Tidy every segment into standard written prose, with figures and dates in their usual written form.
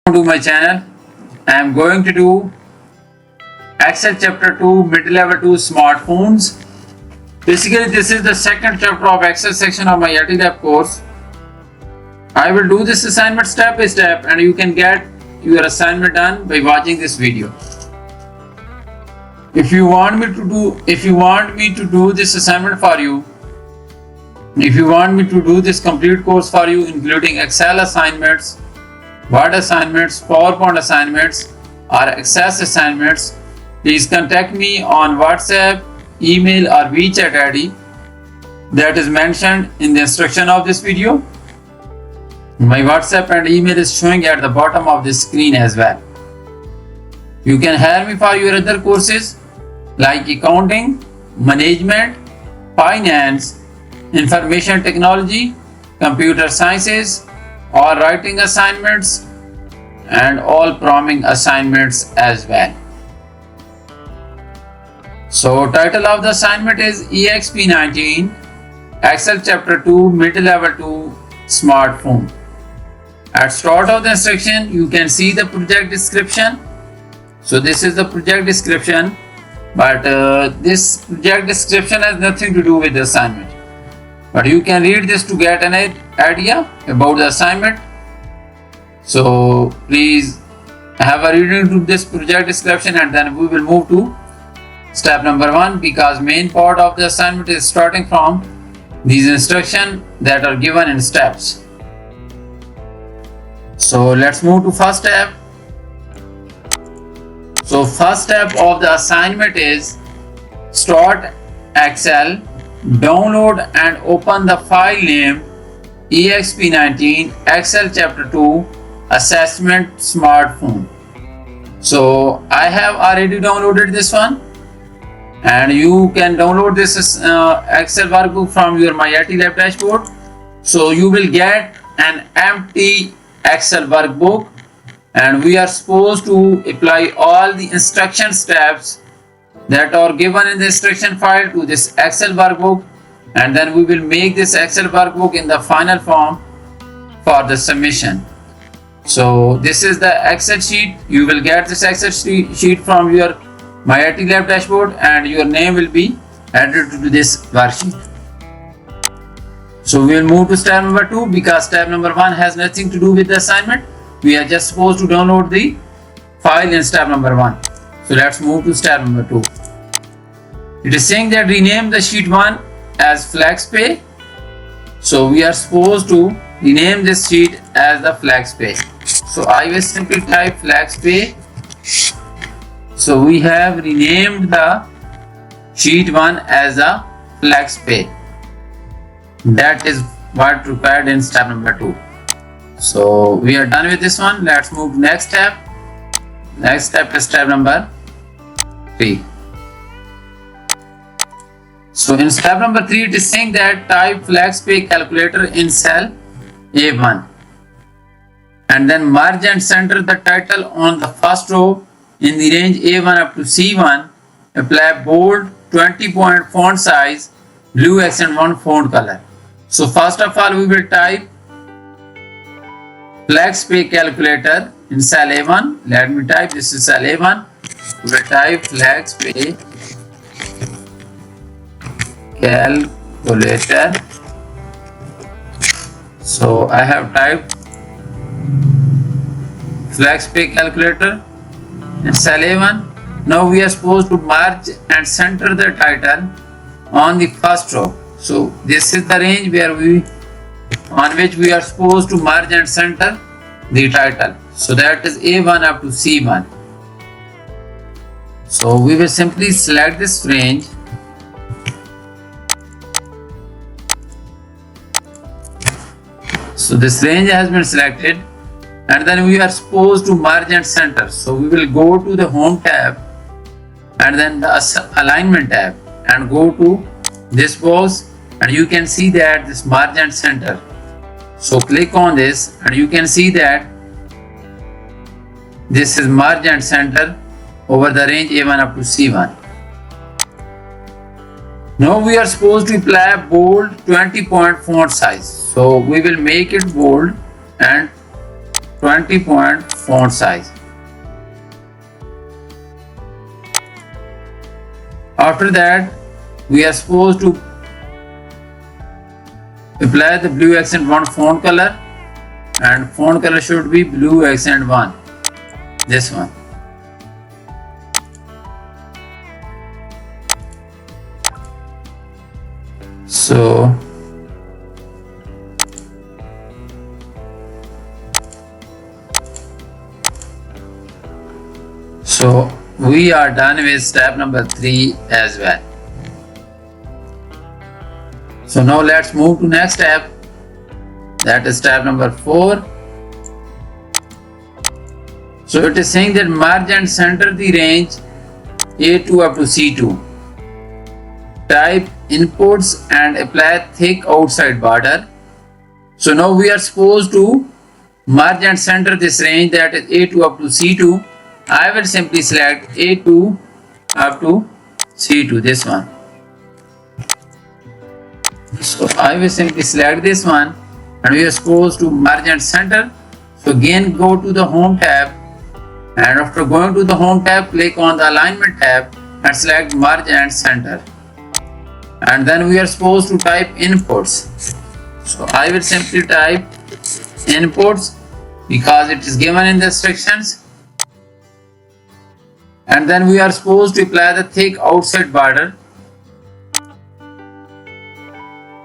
To my channel. I am going to do Excel chapter 2 mid-level 2 smartphones. Basically this is the second chapter of Excel section of my Lab course. I will do this assignment step by step and you can get your assignment done by watching this video. If you want me to do this assignment for you, if you want me to do this complete course for you, including Excel assignments, Word assignments, PowerPoint assignments, or Access assignments, please contact me on WhatsApp, email, or WeChat ID that is mentioned in the instruction of this video. My WhatsApp and email is showing at the bottom of the screen as well. You can hire me for your other courses like accounting, management, finance, information technology, computer sciences, or writing assignments and all programming assignments as well. So title of the assignment is Exp19 Excel chapter 2 mid-level 2 smartphone. At start of the instruction you can see the project description. So this is the project description, but this project description has nothing to do with the assignment. But you can read this to get an idea about the assignment. So please have a reading to this project description and then we will move to step number 1, because main part of the assignment is starting from these instructions that are given in steps. So let's move to first step. So first step of the assignment is start Excel, download and open the file name Exp19 Excel chapter 2 assessment smartphone. So I have already downloaded this one, and you can download this Excel workbook from your My Lab dashboard. So you will get an empty Excel workbook and we are supposed to apply all the instruction steps that are given in the instruction file to this Excel workbook, and then we will make this Excel workbook in the final form for the submission. So this is the Excel sheet. You will get this Excel sheet from your My Lab dashboard and your name will be added to this worksheet. So we will move to step number 2, because step number 1 has nothing to do with the assignment. We are just supposed to download the file in step number 1. So let's move to step number 2. It is saying that rename the sheet 1 as FlexPay. So we are supposed to rename this sheet as the FlexPay. So I will simply type FlexPay. So we have renamed the sheet 1 as a FlexPay. That is what required in step number 2. So we are done with this one. Let's move to next step. Next step is step number 3. So in step number 3 it is saying that type FlexPay calculator in cell A1 and then merge and center the title on the first row in the range A1 up to C1. Apply bold 20-point font size, blue accent 1 font color. So first of all we will type FlexPay calculator in cell A1. Let me type, this is cell A1. We will type FlexPay calculator. So I have typed FlexPay calculator in cell A1. Now we are supposed to merge and center the title on the first row. So this is the range on which we are supposed to merge and center the title. So that is A1 up to C1. So we will simply select this range. So this range has been selected and then we are supposed to merge and center. So we will go to the home tab and then the alignment tab and go to this box, and you can see that this merge and center. So click on this and you can see that this is merge and center over the range A1 up to C1. Now we are supposed to apply bold 20-point font size. So we will make it bold and 20-point font size. After that, we are supposed to apply the blue accent 1 font color, and font color should be blue accent 1, this one. So we are done with step number 3 as well. So now let's move to next step, that is step number 4. So it is saying that merge and center the range A2 up to C2. Type inputs and apply thick outside border. So now we are supposed to merge and center this range, that is A2 up to C2. I will simply select A2 up to C2, this one. So I will simply select this one, and we are supposed to merge and center. So again go to the home tab, and after going to the home tab, click on the alignment tab and select merge and center. And then we are supposed to type inputs. So I will simply type inputs because it is given in the instructions. And then we are supposed to apply the thick outside border.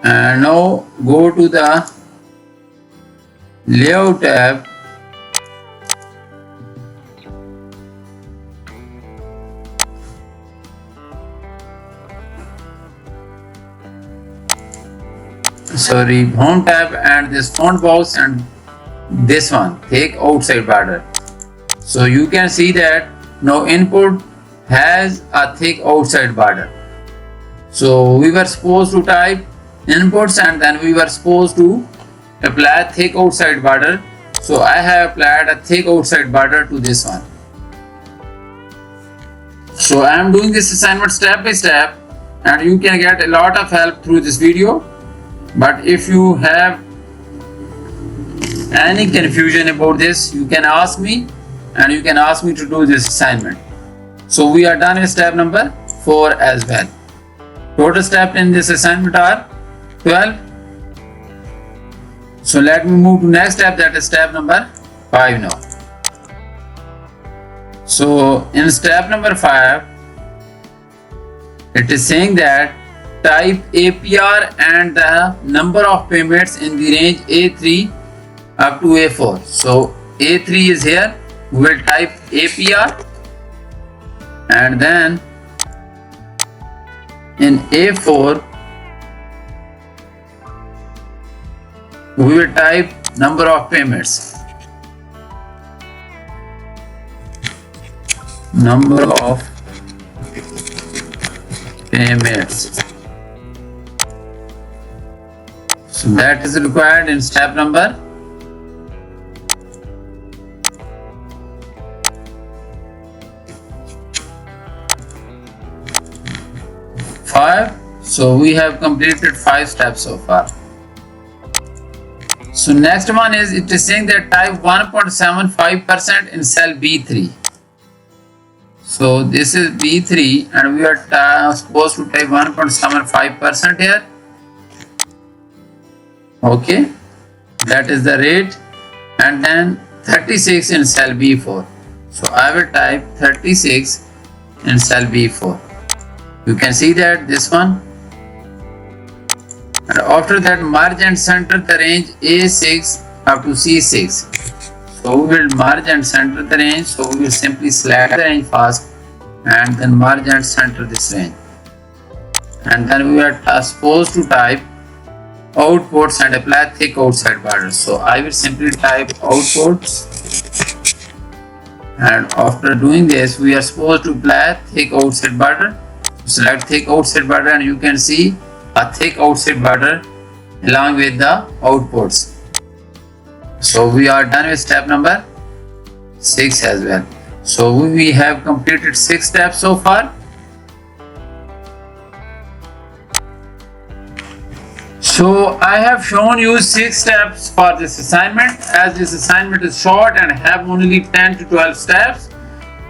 And now go to the layout tab. Home tab, and this font box, and this one, thick outside border. So you can see that now input has a thick outside border. So we were supposed to type inputs, and then we were supposed to apply thick outside border. So I have applied a thick outside border to this one. So I am doing this assignment step by step, and you can get a lot of help through this video. But if you have any confusion about this, you can ask me, and you can ask me to do this assignment. So we are done with step number 4 as well. Total steps in this assignment are 12. So let me move to next step, that is step number 5 now. So in step number 5, it is saying that type APR and the number of payments in the range A3 up to A4. So A3 is here, we will type APR, and then in A4 we will type number of payments. Number of payments. So that is required in step number 5. So we have completed 5 steps so far. So next one is, it is saying that type 1.75% in cell B3. So this is B3, and we are supposed to type 1.75% here. Okay, that is the rate, and then 36 in cell B4. So I will type 36 in cell B4. You can see that this one. And after that, merge and center the range A6 up to C6. So we will merge and center the range. So we will simply select the range first, and then merge and center this range. And then we are supposed to type outputs and apply thick outside border. So I will simply type outputs, and after doing this, we are supposed to apply thick outside border. Select thick outside border, and you can see a thick outside border along with the outputs. So we are done with step number 6 as well. So we have completed 6 steps so far. So I have shown you 6 steps for this assignment. As this assignment is short and have only 10 to 12 steps,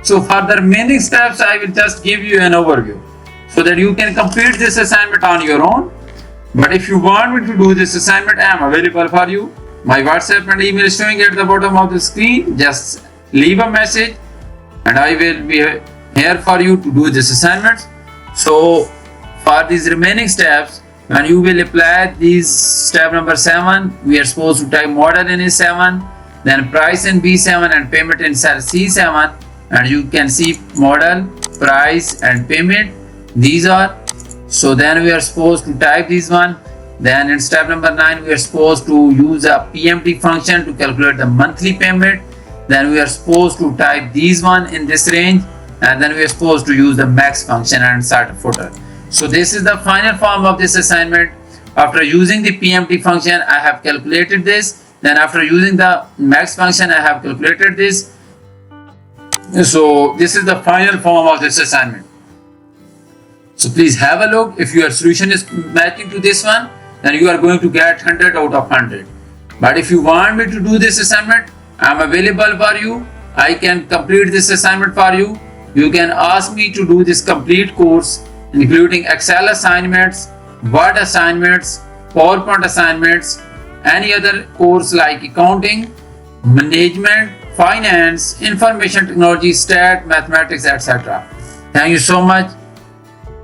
so for the remaining steps I will just give you an overview so that you can complete this assignment on your own. But if you want me to do this assignment, I am available for you. My WhatsApp and email is showing at the bottom of the screen. Just leave a message and I will be here for you to do this assignment. So for these remaining steps, when you will apply these step number 7, we are supposed to type model in A7, then price in B7 and payment in cell C7, and you can see model, price and payment. These are, so then we are supposed to type this one. Then in step number 9, we are supposed to use a PMT function to calculate the monthly payment. Then we are supposed to type these one in this range, and then we are supposed to use the max function and insert a footer. So this is the final form of this assignment. After using the PMT function, I have calculated this. Then after using the max function, I have calculated this. So this is the final form of this assignment. So please have a look. If your solution is matching to this one, then you are going to get 100 out of 100. But if you want me to do this assignment, I am available for you. I can complete this assignment for you. You can ask me to do this complete course, including Excel assignments, Word assignments, PowerPoint assignments, any other course like accounting, management, finance, information technology, stat, mathematics, etc. Thank you so much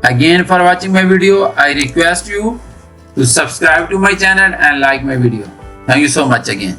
again for watching my video. I request you to subscribe to my channel and like my video. Thank you so much again.